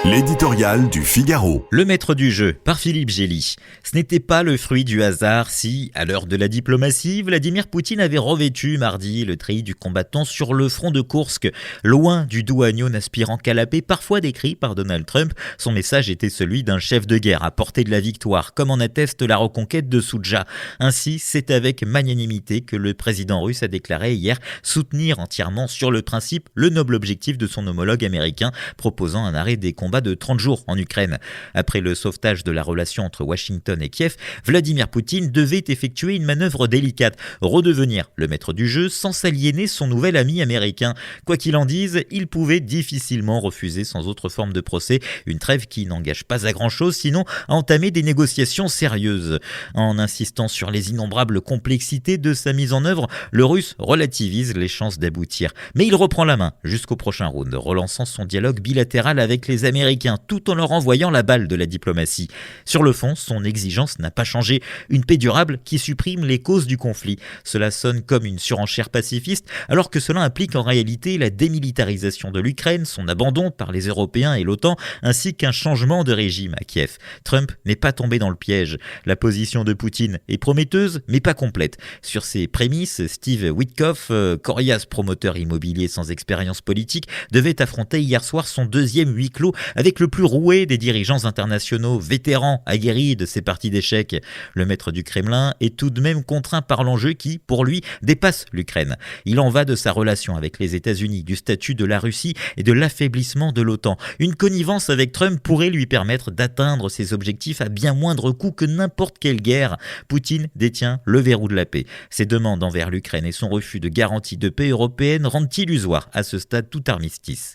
L'éditorial du Figaro. Le maître du jeu, par Philippe Gély. Ce n'était pas le fruit du hasard si, à l'heure de la diplomatie, Vladimir Poutine avait revêtu mardi le treillis du combattant sur le front de Koursk. Loin du douanier n'aspirant qu'à la paix, parfois décrit par Donald Trump, son message était celui d'un chef de guerre à portée de la victoire, comme en atteste la reconquête de Soudja. Ainsi, c'est avec magnanimité que le président russe a déclaré hier soutenir entièrement sur le principe le noble objectif de son homologue américain, proposant un arrêt des combats de 30 jours en Ukraine. Après le sauvetage de la relation entre Washington et Kiev, Vladimir Poutine devait effectuer une manœuvre délicate, redevenir le maître du jeu sans s'aliéner son nouvel ami américain. Quoi qu'il en dise, il pouvait difficilement refuser sans autre forme de procès une trêve qui n'engage pas à grand-chose, sinon à entamer des négociations sérieuses. En insistant sur les innombrables complexités de sa mise en œuvre, le Russe relativise les chances d'aboutir. Mais il reprend la main jusqu'au prochain round, relançant son dialogue bilatéral avec les Américains, tout en leur envoyant la balle de la diplomatie. Sur le fond, son exigence n'a pas changé. Une paix durable qui supprime les causes du conflit. Cela sonne comme une surenchère pacifiste, alors que cela implique en réalité la démilitarisation de l'Ukraine, son abandon par les Européens et l'OTAN, ainsi qu'un changement de régime à Kiev. Trump n'est pas tombé dans le piège. La position de Poutine est prometteuse, mais pas complète. Sur ses prémices, Steve Witkoff, coriace promoteur immobilier sans expérience politique, devait affronter hier soir son deuxième huis clos avec le plus roué des dirigeants internationaux, vétérans, aguerris de ces parties d'échecs. Le maître du Kremlin est tout de même contraint par l'enjeu qui, pour lui, dépasse l'Ukraine. Il en va de sa relation avec les États-Unis, du statut de la Russie et de l'affaiblissement de l'OTAN. Une connivence avec Trump pourrait lui permettre d'atteindre ses objectifs à bien moindre coût que n'importe quelle guerre. Poutine détient le verrou de la paix. Ses demandes envers l'Ukraine et son refus de garantie de paix européenne rendent illusoire à ce stade tout armistice.